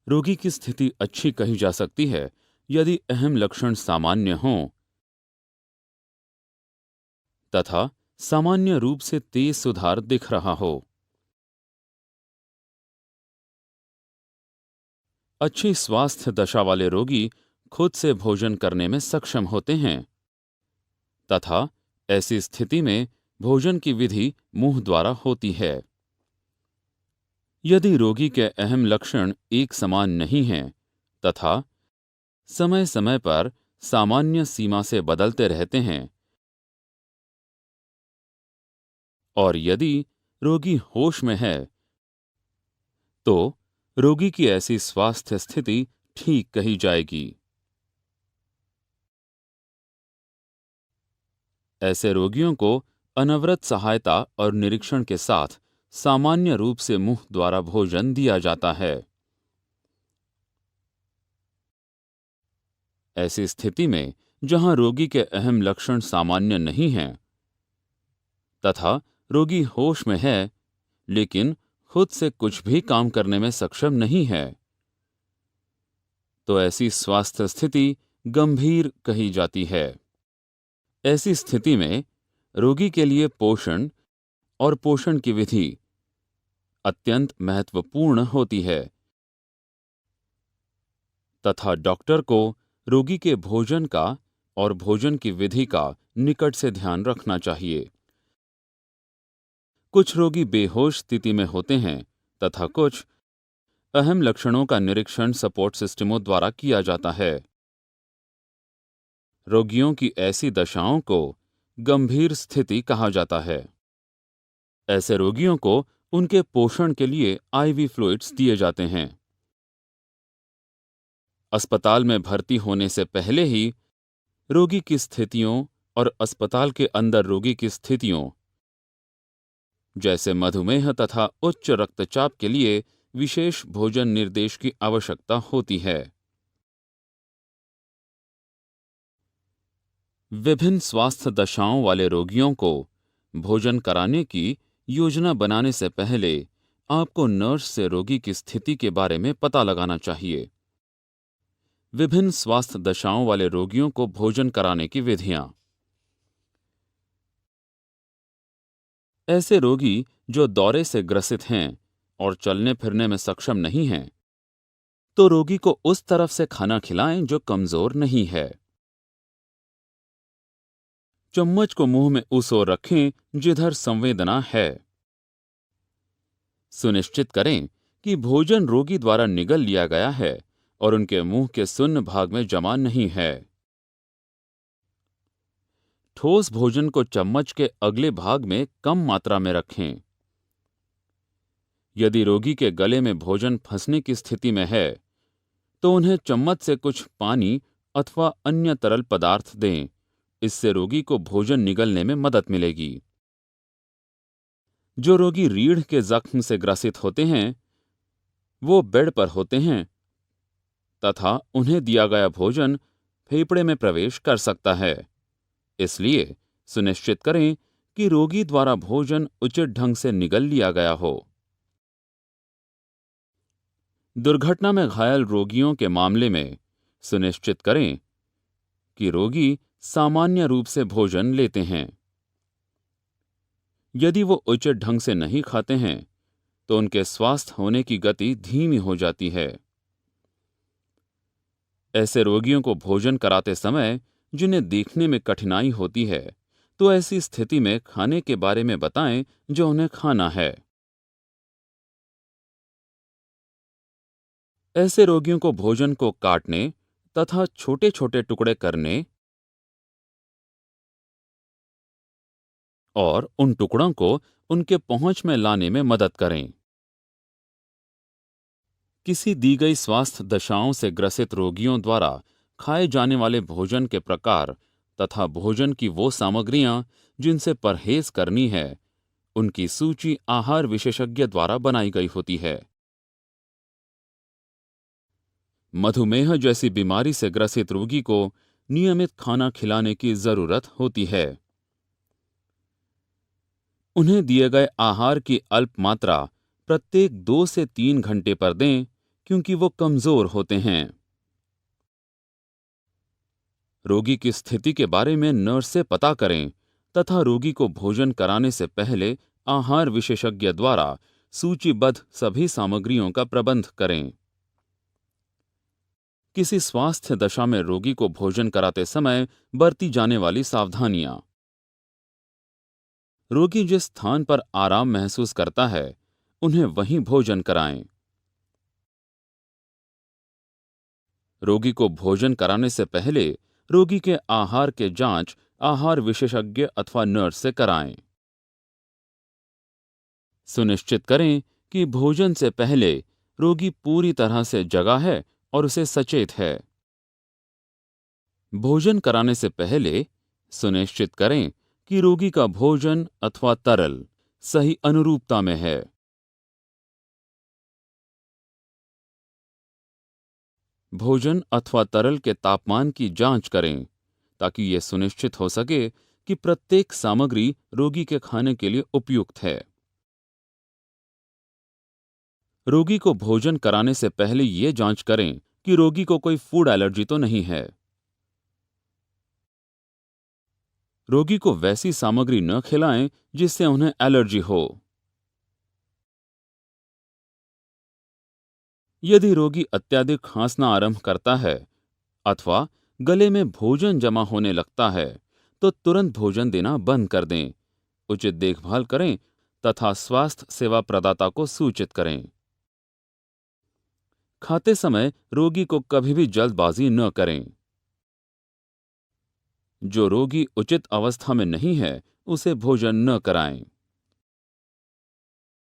रोगी की स्थिति अच्छी कही जा सकती है यदि अहम लक्षण सामान्य हों तथा सामान्य रूप से तेज सुधार दिख रहा हो। अच्छी स्वास्थ्य दशा वाले रोगी खुद से भोजन करने में सक्षम होते हैं तथा ऐसी स्थिति में भोजन की विधि मुंह द्वारा होती है। यदि रोगी के अहम लक्षण एक समान नहीं हैं तथा समय समय पर सामान्य सीमा से बदलते रहते हैं और यदि रोगी होश में है तो रोगी की ऐसी स्वास्थ्य स्थिति ठीक कही जाएगी। ऐसे रोगियों को अनवरत सहायता और निरीक्षण के साथ सामान्य रूप से मुंह द्वारा भोजन दिया जाता है। ऐसी स्थिति में जहां रोगी के अहम लक्षण सामान्य नहीं हैं तथा रोगी होश में है लेकिन खुद से कुछ भी काम करने में सक्षम नहीं है तो ऐसी स्वास्थ्य स्थिति गंभीर कही जाती है। ऐसी स्थिति में रोगी के लिए पोषण और पोषण की विधि अत्यंत महत्वपूर्ण होती है तथा डॉक्टर को रोगी के भोजन का और भोजन की विधि का निकट से ध्यान रखना चाहिए। कुछ रोगी बेहोश स्थिति में होते हैं तथा कुछ अहम लक्षणों का निरीक्षण सपोर्ट सिस्टमों द्वारा किया जाता है। रोगियों की ऐसी दशाओं को गंभीर स्थिति कहा जाता है। ऐसे रोगियों को उनके पोषण के लिए आईवी फ्लूइड्स दिए जाते हैं। अस्पताल में भर्ती होने से पहले ही रोगी की स्थितियों और अस्पताल के अंदर रोगी की स्थितियों जैसे मधुमेह तथा उच्च रक्तचाप के लिए विशेष भोजन निर्देश की आवश्यकता होती है। विभिन्न स्वास्थ्य दशाओं वाले रोगियों को भोजन कराने की योजना बनाने से पहले आपको नर्स से रोगी की स्थिति के बारे में पता लगाना चाहिए। विभिन्न स्वास्थ्य दशाओं वाले रोगियों को भोजन कराने की विधियां। ऐसे रोगी जो दौरे से ग्रसित हैं और चलने फिरने में सक्षम नहीं हैं, तो रोगी को उस तरफ से खाना खिलाएं जो कमजोर नहीं है। चम्मच को मुंह में उस ओर रखें जिधर संवेदना है। सुनिश्चित करें कि भोजन रोगी द्वारा निगल लिया गया है और उनके मुंह के शून्य भाग में जमा नहीं है। ठोस भोजन को चम्मच के अगले भाग में कम मात्रा में रखें। यदि रोगी के गले में भोजन फंसने की स्थिति में है तो उन्हें चम्मच से कुछ पानी अथवा अन्य तरल पदार्थ दें। इससे रोगी को भोजन निगलने में मदद मिलेगी। जो रोगी रीढ़ के जख्म से ग्रसित होते हैं वो बेड पर होते हैं तथा उन्हें दिया गया भोजन फेफड़े में प्रवेश कर सकता है। इसलिए सुनिश्चित करें कि रोगी द्वारा भोजन उचित ढंग से निगल लिया गया हो। दुर्घटना में घायल रोगियों के मामले में सुनिश्चित करें कि रोगी सामान्य रूप से भोजन लेते हैं। यदि वो उचित ढंग से नहीं खाते हैं तो उनके स्वस्थ होने की गति धीमी हो जाती है। ऐसे रोगियों को भोजन कराते समय जिन्हें देखने में कठिनाई होती है तो ऐसी स्थिति में खाने के बारे में बताएं जो उन्हें खाना है। ऐसे रोगियों को भोजन को काटने तथा छोटे छोटे टुकड़े करने और उन टुकड़ों को उनके पहुंच में लाने में मदद करें। किसी दी गई स्वास्थ्य दशाओं से ग्रसित रोगियों द्वारा खाए जाने वाले भोजन के प्रकार तथा भोजन की वो सामग्रियां जिनसे परहेज करनी है उनकी सूची आहार विशेषज्ञ द्वारा बनाई गई होती है। मधुमेह जैसी बीमारी से ग्रसित रोगी को नियमित खाना खिलाने की जरूरत होती है। उन्हें दिए गए आहार की अल्प मात्रा प्रत्येक 2 से 3 घंटे पर दें क्योंकि वो कमजोर होते हैं। रोगी की स्थिति के बारे में नर्स से पता करें तथा रोगी को भोजन कराने से पहले आहार विशेषज्ञ द्वारा सूचीबद्ध सभी सामग्रियों का प्रबंध करें। किसी स्वास्थ्य दशा में रोगी को भोजन कराते समय बरती जाने वाली सावधानियां। रोगी जिस स्थान पर आराम महसूस करता है उन्हें वहीं भोजन कराएं। रोगी को भोजन कराने से पहले रोगी के आहार के जांच आहार विशेषज्ञ अथवा नर्स से कराएं। सुनिश्चित करें कि भोजन से पहले रोगी पूरी तरह से जगा है और उसे सचेत है। भोजन कराने से पहले सुनिश्चित करें कि रोगी का भोजन अथवा तरल सही अनुरूपता में है। भोजन अथवा तरल के तापमान की जांच करें ताकि यह सुनिश्चित हो सके कि प्रत्येक सामग्री रोगी के खाने के लिए उपयुक्त है। रोगी को भोजन कराने से पहले यह जांच करें कि रोगी को कोई फूड एलर्जी तो नहीं है। रोगी को वैसी सामग्री न खिलाएं जिससे उन्हें एलर्जी हो। यदि रोगी अत्यधिक खांसना आरंभ करता है अथवा गले में भोजन जमा होने लगता है तो तुरंत भोजन देना बंद कर दें। उचित देखभाल करें तथा स्वास्थ्य सेवा प्रदाता को सूचित करें। खाते समय रोगी को कभी भी जल्दबाजी न करें। जो रोगी उचित अवस्था में नहीं है उसे भोजन न कराएं।